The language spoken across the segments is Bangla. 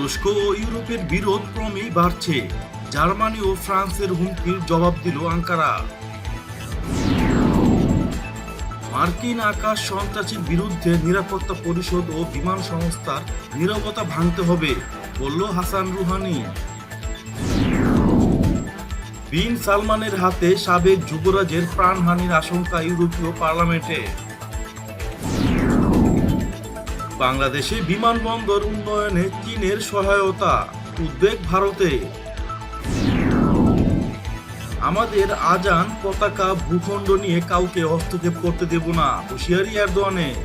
তুরস্ক ও ইউরোপের বিরোধ ক্রমেই বাড়ছে। জার্মানি ও ফ্রান্সের হুমকির জবাব দিল আঙ্কারা। মার্কিন আকাশ সন্ত্রাসীর বিরুদ্ধে নিরাপত্তা পরিষদ ও বিমান সংস্থার নীরবতা ভাঙতে হবে, বলল হাসান রুহানি। বিন সালমানের হাতে সাবেক যুবরাজের প্রাণহানির আশঙ্কা ইউরোপীয় পার্লামেন্টে। বাংলাদেশে বিমানবন্দর উন্নয়নে চীনের সহায়তা, উদ্বেগ ভারতে। আমাদের আজান পতাকা ভূখণ্ড নিয়ে কাউকে হস্তক্ষেপ করতে দেব না, হুঁশিয়ারি এরদোয়ানের।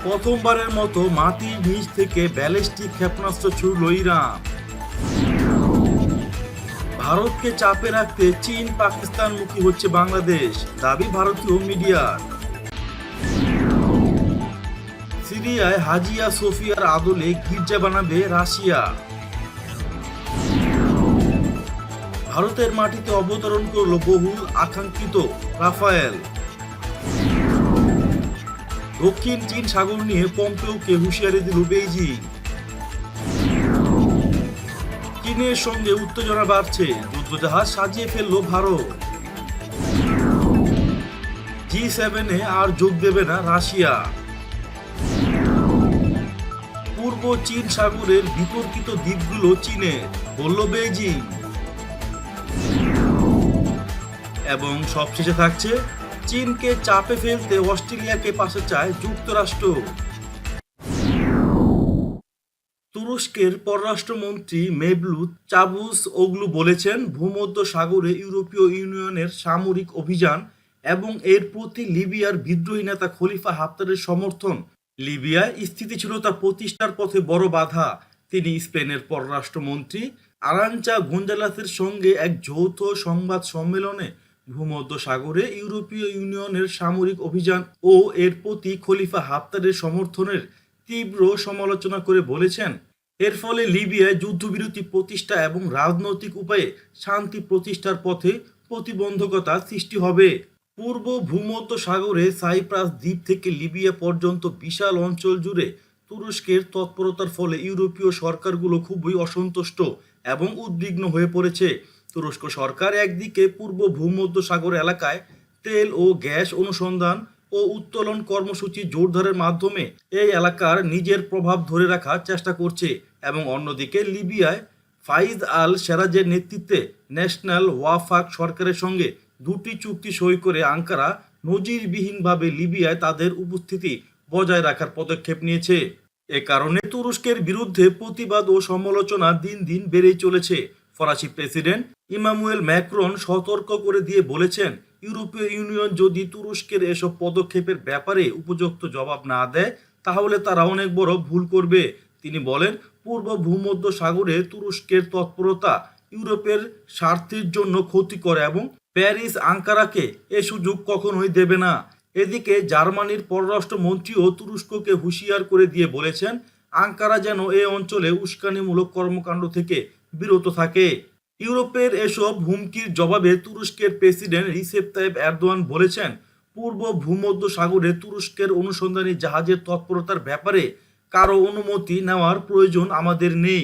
প্রথমবারের মতো মাটির নিচ থেকে ব্যালিস্টিক ক্ষেপণাস্ত্র ছুড়ল ইরান। ভারতকে চাপে রাখতে চীন পাকিস্তানমুখী হচ্ছে বাংলাদেশ, দাবি ভারতীয় মিডিয়ার। সিরিয়ায় হাজিয়া সোফিয়ার আদলে গির্জা বানাবে রাশিয়া। ভারতের মাটিতে অবতরণ করল বহুল আকাঙ্ক্ষিত রাফায়েল। দক্ষিণ চীন সাগর নিয়ে পম্পেওকে হুঁশিয়ারি দিল বেইজিং। চীনের সঙ্গে উত্তেজনা বাড়ছে, যুদ্ধজাহাজ সাজিয়ে ফেলল ভারত। জি7-এ আর যোগ দেবে না রাশিয়া। পূর্ব চীন সাগরের বিতর্কিত দ্বীপগুলো চীনের, বলল বেইজিং। এবং সবশেষে থাকছে, চীনকে চাপে ফেলতে অস্ট্রেলিয়াকে পাশে চায় যুক্তরাষ্ট্র। তুরস্কের পররাষ্ট্রমন্ত্রী মেভলুত চাভুসওগলু বলেছেন, ভূমধ্য সাগরে ইউরোপীয় ইউনিয়নের সামরিক অভিযান এবং এর প্রতি লিবিয়ার বিদ্রোহী নেতা খলিফা হাফতারের সমর্থন লিবিয়ায় স্থিতিশীলতা প্রতিষ্ঠার পথে বড় বাধা। তিনি স্পেনের পররাষ্ট্রমন্ত্রী আরাঞ্চা গোঞ্জালেসের সঙ্গে এক যৌথ সংবাদ সম্মেলনে ভূমধ্য সাগরে ইউরোপীয় ইউনিয়নের সামরিক অভিযান ও এর প্রতি খলিফা হাফতারের সমর্থনের তীব্র সমালোচনা করে বলেছেন, এর ফলে লিবিয়ায় যুদ্ধবিরতি প্রতিষ্ঠা এবং রাজনৈতিক উপায়ে শান্তি প্রতিষ্ঠার পথে প্রতিবন্ধকতা সৃষ্টি হবে। পূর্ব ভূমধ্য সাগরে সাইপ্রাস দ্বীপ থেকে লিবিয়া পর্যন্ত বিশাল অঞ্চল জুড়ে তুরস্কের তৎপরতার ফলে ইউরোপীয় সরকারগুলো খুবই অসন্তুষ্ট এবং উদ্বিগ্ন হয়ে পড়েছে। তুরস্ক সরকার একদিকে পূর্ব ভূমধ্য সাগর এলাকায় তেল ও গ্যাস অনুসন্ধান ও উত্তোলন কর্মসূচি জোরদারের মাধ্যমে এই এলাকার নিজের প্রভাব ধরে রাখার চেষ্টা করছে এবং অন্যদিকে লিবিয়ায় ফাইজ আল সেরাজের নেতৃত্বে ন্যাশনাল ওয়াফাক সরকারের সঙ্গে দুটি চুক্তি সই করে আঙ্কারা নজিরবিহীনভাবে লিবিয়ায় তাদের উপস্থিতি বজায় রাখার পদক্ষেপ নিয়েছে। এ কারণে তুরস্কের বিরুদ্ধে প্রতিবাদ ও সমালোচনা দিন দিন বেড়েই চলেছে। ফরাসি প্রেসিডেন্ট ইমানুয়েল ম্যাক্রন সতর্ক করে দিয়ে বলেছেন, ইউরোপীয় ইউনিয়ন যদি তুরস্কের এসব পদক্ষেপের ব্যাপারে উপযুক্ত জবাব না দেয় তাহলে তারা অনেক বড় ভুল করবে। তিনি বলেন, পূর্ব ভূমধ্য সাগরে তুরস্কের তৎপরতা ইউরোপের স্বার্থের জন্য ক্ষতিকর এবং প্যারিস আঙ্কারাকে এ সুযোগ কখনোই দেবে না। এদিকে জার্মানির পররাষ্ট্রমন্ত্রীও তুরস্ককে হুঁশিয়ার করে দিয়ে বলেছেন, আঙ্কারা যেন এ অঞ্চলে উস্কানিমূলক কর্মকাণ্ড থেকে বিরত থাকে। ইউরোপের এসব হুমকির জবাবে তুরস্কের প্রেসিডেন্ট রিসেপ তাইপ এরদোয়ান বলেছেন, পূর্ব ভূমধ্য সাগরে তুরস্কের অনুসন্ধানী জাহাজের তৎপরতার ব্যাপারে কারো অনুমতি নেওয়ার প্রয়োজন আমাদের নেই।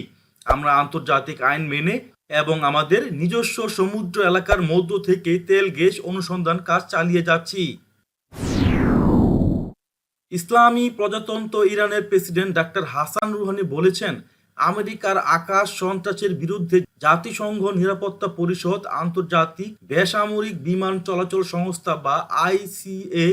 আমরা আন্তর্জাতিক আইন মেনে এবং আমাদের নিজস্ব সমুদ্র এলাকার মধ্য থেকে তেল গ্যাস অনুসন্ধান কাজ চালিয়ে যাচ্ছি। ইসলামী প্রজাতন্ত্র ইরানের প্রেসিডেন্ট ডাক্তার হাসান রুহানি বলেছেন, আমেরিকার আকাশ সন্ত্রাসের বিরুদ্ধে জাতিসংঘ নিরাপত্তা পরিষদ, আন্তর্জাতিক বেসামরিক বিমান চলাচল সংস্থা বা আইসিএ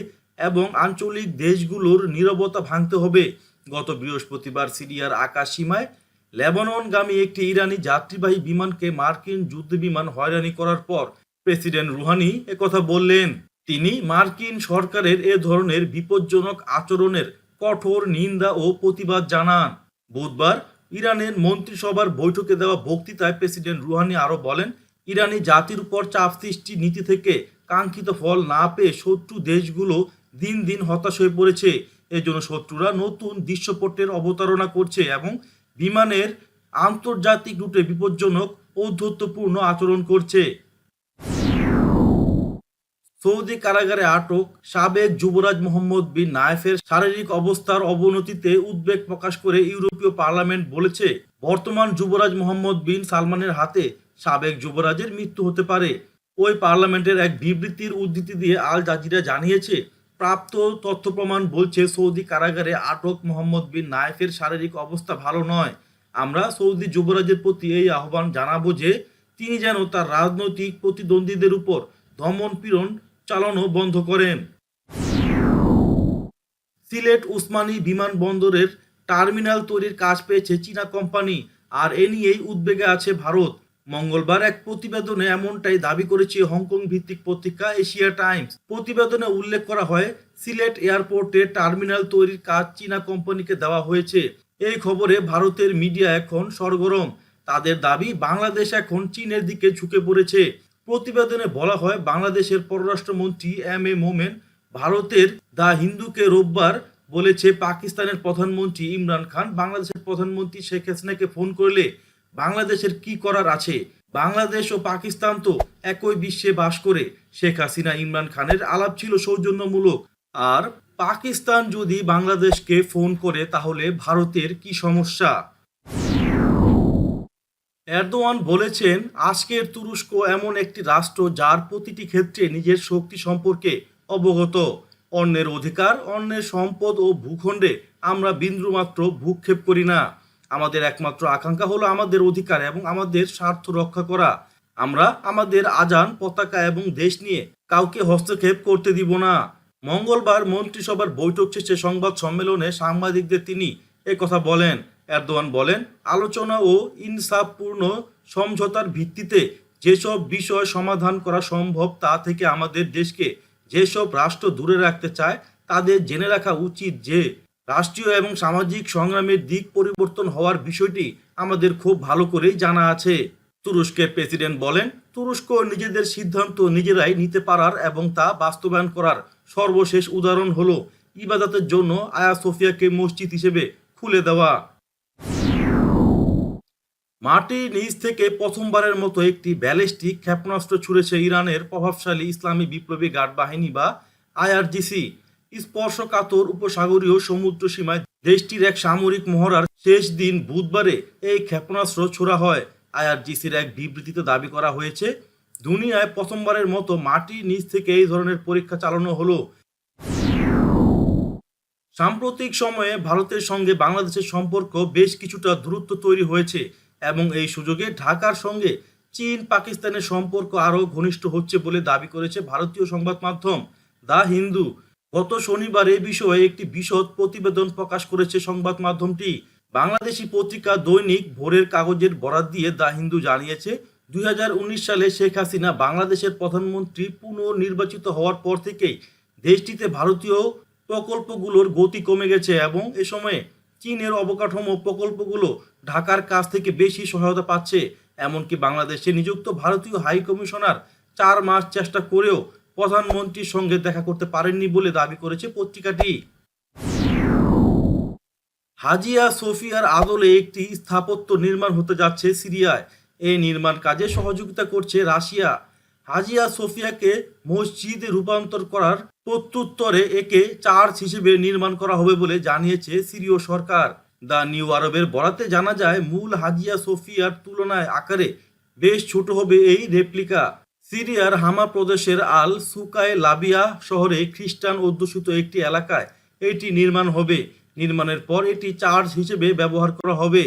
এবং আঞ্চলিক দেশগুলোর নীরবতা ভাঙতে হবে। গত বৃহস্পতিবার সিরিয়ার আকাশ সীমায় লেবাননগামী একটি ইরানি যাত্রীবাহী বিমানকে মার্কিন যুদ্ধবিমান হয়রানি করার পর প্রেসিডেন্ট রুহানি একথা বললেন। তিনি মার্কিন সরকারের এ ধরনের বিপজ্জনক আচরণের কঠোর নিন্দা ও প্রতিবাদ জানান। বুধবার ইরানের মন্ত্রিসভার বৈঠকে দেওয়া বক্তৃতায় প্রেসিডেন্ট রুহানি আরও বলেন, ইরানি জাতির উপর চাপ সৃষ্টি নীতি থেকে কাঙ্ক্ষিত ফল না পেয়ে শত্রু দেশগুলো দিন দিন হতাশ হয়ে পড়েছে। এজন্য শত্রুরা নতুন দৃশ্যপটের অবতারণা করছে এবং বিমানের আন্তর্জাতিক রুটে বিপজ্জনক ঔদ্ধত্যপূর্ণ আচরণ করছে। সৌদি কারাগারে আটক সাবেক যুবরাজ মোহাম্মদ বিন নায়েফের শারীরিক অবস্থার অবনতিতে উদ্বেগ প্রকাশ করে ইউরোপীয় পার্লামেন্ট বলেছে, বর্তমান যুবরাজ মোহাম্মদ বিন সালমানের হাতে সাবেক যুবরাজের মৃত্যু হতে পারে। ওই পার্লামেন্টের এক বিবৃতির উদ্ধৃতি দিয়ে আল জাজিরা জানিয়েছে, প্রাপ্ত তথ্য প্রমাণ বলছে সৌদি কারাগারে আটক মোহাম্মদ বিন নায়েফের শারীরিক অবস্থা ভালো নয়। আমরা সৌদি যুবরাজের প্রতি এই আহ্বান জানাবো যে তিনি যেন তার রাজনৈতিক প্রতিদ্বন্দ্বীদের উপর দমন পীড়ন চালানো বন্ধ করেন। সিলেট উসমানী বিমানবন্দরের টার্মিনাল তৈরির কাজ পেয়েছে চীনা কোম্পানি, আর এ নিয়েই উদ্বেগে আছে ভারত। মঙ্গলবার এক প্রতিবেদনে এমনটাই দাবি করেছে হংকং ভিত্তিক পত্রিকা এশিয়া টাইমস। প্রতিবেদনে উল্লেখ করা হয়, সিলেট এয়ারপোর্টে টার্মিনাল তৈরির কাজ চীনা কোম্পানিকে দেওয়া হয়েছে। এই খবরে ভারতের মিডিয়া এখন সরগরম। তাদের দাবি, বাংলাদেশ এখন চীনের দিকে ঝুঁকে পড়েছে। প্রতিবেদনে বলা হয়, বাংলাদেশের পররাষ্ট্রমন্ত্রী এম এ মোমেন ভারতের দ্য হিন্দুকে রোববার বলেছে, পাকিস্তানের প্রধানমন্ত্রী ইমরান খান বাংলাদেশের প্রধানমন্ত্রী শেখ হাসিনাকে ফোন করলে বাংলাদেশের কি করার আছে? বাংলাদেশ ও পাকিস্তান তো একই বিশ্বে বাস করে। শেখ হাসিনা ইমরান খানের আলাপ ছিল সৌজন্যমূলক, আর পাকিস্তান যদি বাংলাদেশকে ফোন করে তাহলে ভারতের কি সমস্যা? এরদোয়ান বলেছেন, আজকের তুরস্ক এমন একটি রাষ্ট্র যার প্রতিটি ক্ষেত্রে নিজের শক্তি সম্পর্কে অবগত। অন্যের অধিকার, অন্যের সম্পদ ও ভূখণ্ডে আমরা বিন্দুমাত্র ভূক্ষেপ করি না। আমাদের একমাত্র আকাঙ্ক্ষা হলো আমাদের অধিকার এবং আমাদের স্বার্থ রক্ষা করা। আমরা আমাদের আজান, পতাকা এবং দেশ নিয়ে কাউকে হস্তক্ষেপ করতে দিব না। মঙ্গলবার মন্ত্রিসভার বৈঠক শেষে সংবাদ সম্মেলনে সাংবাদিকদের তিনি কথা বলেন। এরদোয়ান বলেন, আলোচনা ও ইনসাফপূর্ণ সমঝোতার ভিত্তিতে যেসব বিষয় সমাধান করা সম্ভব তা থেকে আমাদের দেশকে যেসব রাষ্ট্র দূরে রাখতে চায় তাদের জেনে রাখা উচিত যে রাষ্ট্রীয় এবং সামাজিক সংগ্রামের দিক পরিবর্তন হওয়ার বিষয়টি আমাদের খুব ভালো করেই জানা আছে। তুরস্কের প্রেসিডেন্ট বলেন, তুরস্ক নিজেদের সিদ্ধান্ত নিজেরাই নিতে পারার এবং তা বাস্তবায়ন করার সর্বশেষ উদাহরণ হলো ইবাদতের জন্য আয়া সোফিয়াকে মসজিদ হিসেবে খুলে দেওয়া। মাটির নিচ থেকে প্রথমবারের মতো একটি ব্যালিস্টিক ক্ষেপণাস্ত্র ছুড়েছে ইরানের প্রভাবশালী ইসলামী বিপ্লবী গার্ড বাহিনী বা আইআরজিসি। স্পর্শকাতর উপসাগরীয় সমুদ্র সীমায় দেশটির এক সামরিক মহড়ার শেষ দিন বুধবারে এই ক্ষেপণাস্ত্র ছোড়া হয়। আইআরজিসির এক বিবৃতিতে দাবি করা হয়েছে, দুনিয়ায় প্রথমবারের মতো মাটির নিচ থেকে এই ধরনের পরীক্ষা চালানো হলো। সাম্প্রতিক সময়ে ভারতের সঙ্গে বাংলাদেশের সম্পর্ক বেশ কিছুটা দূরত্ব তৈরি হয়েছে এবং এই সুযোগে ঢাকার সঙ্গে চীন পাকিস্তানের সম্পর্ক আরও ঘনিষ্ঠ হচ্ছে বলে দাবি করেছে ভারতীয় সংবাদ মাধ্যম দ্য হিন্দু। গত শনিবার এ বিষয়ে একটি বিশদ প্রতিবেদন প্রকাশ করেছে সংবাদ মাধ্যমটি। বাংলাদেশি পত্রিকা দৈনিক ভোরের কাগজের বরাত দিয়ে দ্য হিন্দু জানিয়েছে, 2019 সালে শেখ হাসিনা বাংলাদেশের প্রধানমন্ত্রী পুনর্নির্বাচিত হওয়ার পর থেকেই দেশটিতে ভারতীয় প্রকল্পগুলোর গতি কমে গেছে এবং এ সময়ে চীনের অবকাঠামো প্রকল্পগুলো ঢাকার কাছ থেকে বেশি সহায়তা পাচ্ছে। এমনকি বাংলাদেশে নিযুক্ত ভারতীয় হাই কমিশনার 4 মাস চেষ্টা করেও প্রধানমন্ত্রীর সঙ্গে দেখা করতে পারেননি বলে দাবি করেছে পত্রিকাটি। হাজিয়া সোফিয়ার আদলে একটি স্থাপত্য নির্মাণ হতে যাচ্ছে সিরিয়ায়। এই নির্মাণ কাজে সহযোগিতা করছে রাশিয়া। হাজিয়া সোফিয়াকে মসজিদে রূপান্তর করার প্রত্যুত্তরে একে চার্চ হিসেবে নির্মাণ করা হবে বলে জানিয়েছে সিরীয় সরকার। দ্য নিউ আরবের বরাতে জানা যায়, মূল হাজিয়া সোফিয়ার তুলনায় আকারে বেশ ছোট হবে এই রেপ্লিকা। সিরিয়ার হামা প্রদেশের আল সুকায় লাবিয়া শহরে খ্রিস্টান অধ্যুষিত একটি এলাকায় এটি নির্মাণ হবে। নির্মাণের পর এটি চার্চ হিসেবে ব্যবহার করা হবে।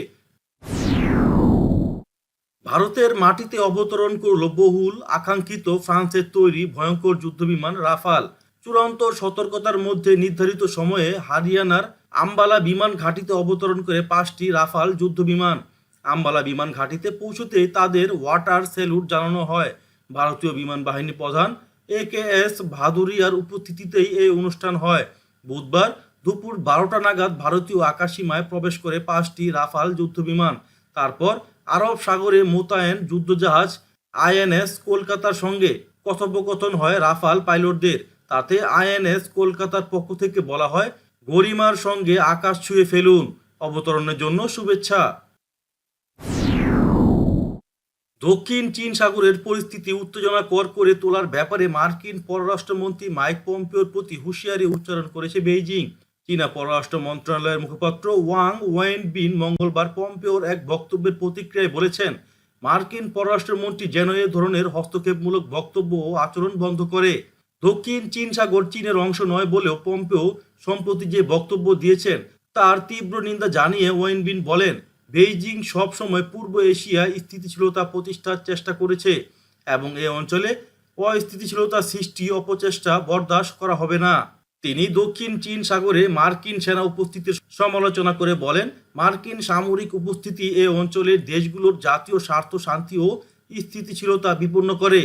ভারতের মাটিতে অবতরণ করল বহুল আকাঙ্ক্ষিত ফ্রান্সের তৈরি ভয়ঙ্কর যুদ্ধবিমান রাফাল। চূড়ান্ত সতর্কতার মধ্যে নির্ধারিত সময়ে হরিয়ানার আম্বালা বিমান ঘাঁটিতে অবতরণ করে 5টি রাফাল যুদ্ধবিমান। আম্বালা বিমান ঘাঁটিতে পৌঁছতে তাদের ওয়াটার স্যালুট জানানো হয়। ভারতীয় বিমান বাহিনী প্রধান AKS ভাদুরিয়ার উপস্থিতিতেই এই অনুষ্ঠান হয়। বুধবার দুপুর 12টা নাগাদ ভারতীয় আকাশসীমায় প্রবেশ করে 5টি রাফাল যুদ্ধবিমান। তারপর আরব সাগরে মোতায়েন যুদ্ধজাহাজ INS কলকাতার সঙ্গে কথোপকথন হয় রাফাল পাইলটদের। তাতে INS কলকাতার পক্ষ থেকে বলা হয়, গরিমার সঙ্গে আকাশ ছুঁয়ে ফেলুন, অবতরণের জন্য শুভেচ্ছা। দক্ষিণ চীন সাগরের পরিস্থিতি উত্তেজনাকর করে তোলার ব্যাপারে মার্কিন পররাষ্ট্রমন্ত্রী মাইক পম্পেওর প্রতি হুঁশিয়ারি উচ্চারণ করেছে বেইজিং। চীনা পররাষ্ট্র মন্ত্রণালয়ের মুখপাত্র ওয়াং ওয়েনবিন মঙ্গলবার পম্পেওর এক বক্তব্যের প্রতিক্রিয়ায় বলেছেন, মার্কিন পররাষ্ট্রমন্ত্রী যেন এ ধরনের হস্তক্ষেপমূলক বক্তব্য ও আচরণ বন্ধ করে। দক্ষিণ চীন সাগর চীনের অংশ নয় বলেও পম্পেও সম্প্রতি যে বক্তব্য দিয়েছেন তার তীব্র নিন্দা জানিয়ে ওয়েনবিন বলেন, বেইজিং সবসময় পূর্ব এশিয়ায় স্থিতিশীলতা প্রতিষ্ঠার চেষ্টা করেছে এবং এ অঞ্চলে অস্থিতিশীলতা সৃষ্টি অপচেষ্টা বরদাস্ত করা হবে না। তিনি দক্ষিণ চীন সাগরে মার্কিন সেনা উপস্থিতির সমালোচনা করে বলেন, মার্কিন সামরিক উপস্থিতি এ অঞ্চলের দেশগুলোর জাতীয় স্বার্থ, শান্তি ও স্থিতিশীলতা বিপন্ন করে।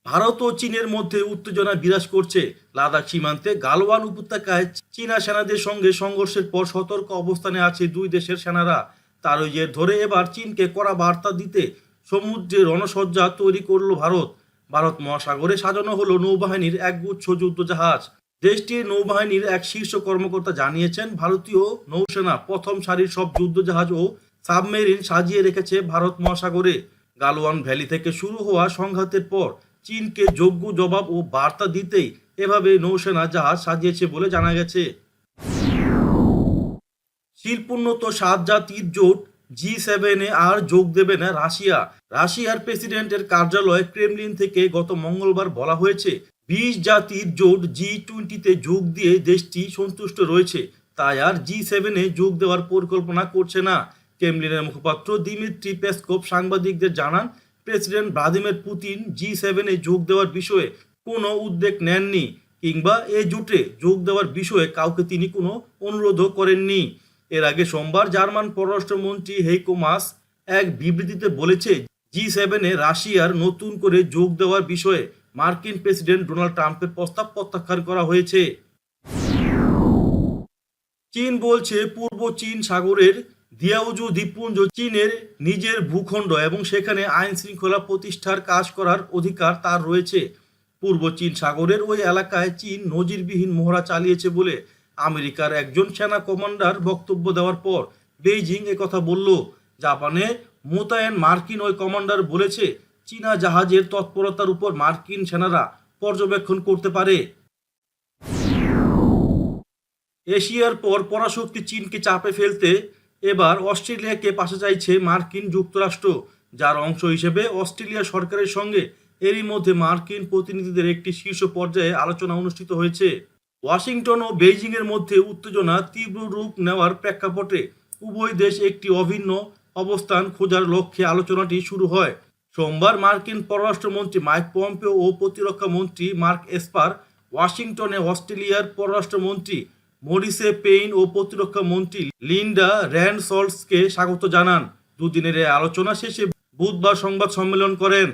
ভারত ও চীনের মধ্যে উত্তেজনা বিরাজ করছে। লাদাখ সীমান্তে গালওয়ান উপত্যকায় চীনা সেনাদের সঙ্গে সংঘর্ষের পর সতর্ক অবস্থানে আছে দুই দেশের সেনারা। তারই জের ধরে এবার চীনকে কড়া বার্তা দিতে সমুদ্রে রণসজ্জা তৈরি করল ভারত। ভারত মহাসাগরে সাজানো হলো নৌবাহিনীর একগুচ্ছ যুদ্ধজাহাজ। দেশটির নৌবাহিনীর এক শীর্ষ কর্মকর্তা জানিয়েছেন, ভারতীয় নৌসেনা প্রথম সারির সব যুদ্ধজাহাজ ও সাবমেরিন সাজিয়ে রেখেছে ভারত মহাসাগরে। গালওয়ান ভ্যালি থেকে শুরু হওয়া সংঘাতের পর চীনকে যোগ্য জবাব ও বার্তা দিতেই এভাবে নৌসেনা জাহাজ সাজিয়েছে বলে জানা গেছে। শিল্পোন্নত 7 জাতির জোট জি7-এ আর যোগ দেবে না রাশিয়া। রাশিয়ার প্রেসিডেন্টের কার্যালয় ক্রেমলিন থেকে গত মঙ্গলবার বলা হয়েছে, 20 জাতির জোট জি20-তে যোগ দিয়ে দেশটি সন্তুষ্ট রয়েছে, তাই আর জি7-এ যোগ দেওয়ার পরিকল্পনা করছে না। ক্রেমলিনের মুখপাত্র দিমিত্রি পেসকভ সাংবাদিকদের জানান, প্রেসিডেন্ট ভ্লাদিমির পুতিন জি7-এ যোগ দেওয়ার বিষয়ে কোনো উদ্যোগ নেননি কিংবা এ জোটে যোগ দেওয়ার বিষয়ে কাউকে তিনি কোনো অনুরোধও করেননি। এর আগে সোমবার জার্মান পররাষ্ট্রমন্ত্রী হেইকো মাস এক বিবৃতিতে বলেছে, জি7-এ রাশিয়ার নতুন করে যোগ দেওয়ার বিষয়ে মার্কিন প্রেসিডেন্ট ডোনাল্ড ট্রাম্পের প্রস্তাব প্রত্যাখ্যান করা হয়েছে। চীন বলছে, পূর্ব চীন সাগরের দিয়াওজু দ্বীপপুঞ্জ চীনের নিজের ভূখণ্ড এবং সেখানে আইন শৃঙ্খলা প্রতিষ্ঠার কাজ করার অধিকার তার রয়েছে। পূর্ব চীন সাগরের ওই এলাকায় চীন নজিরবিহীন মহড়া চালিয়েছে বলে আমেরিকার একজন সেনা কমান্ডার বক্তব্য দেওয়ার পর বেইজিং একথা বলল। জাপানে মোতায়েন মার্কিন ওই কমান্ডার বলেছে, চীনা জাহাজের তৎপরতার উপর মার্কিন সেনারা পর্যবেক্ষণ করতে পারে। এশিয়ার পর পরাশক্তি চীনকে চাপে ফেলতে এবার অস্ট্রেলিয়াকে পাশে চাইছে মার্কিন যুক্তরাষ্ট্র, যার অংশ হিসেবে অস্ট্রেলিয়া সরকারের সঙ্গে এরই মধ্যে মার্কিন প্রতিনিধিদের একটি শীর্ষ পর্যায়ে আলোচনা অনুষ্ঠিত হয়েছে। ওয়াশিংটন ও বেইজিংয়ের মধ্যে উত্তেজনা তীব্র রূপ নেওয়ার প্রেক্ষাপটে উভয় দেশ একটি অভিন্ন অবস্থান খোঁজার লক্ষ্যে আলোচনাটি শুরু হয়। সোমবার মার্কিন পররাষ্ট্রমন্ত্রী মাইক পম্পেও ও প্রতিরক্ষা মন্ত্রী মার্ক এসপার ওয়াশিংটনে অস্ট্রেলিয়ার পররাষ্ট্রমন্ত্রী মরিসে পেইন ও প্রতিরক্ষা মন্ত্রী লিন্ডা র্যান্ডসলসকে স্বাগত জানান। দুদিনের এই আলোচনা শেষে বুধবার সংবাদ সম্মেলন করেন।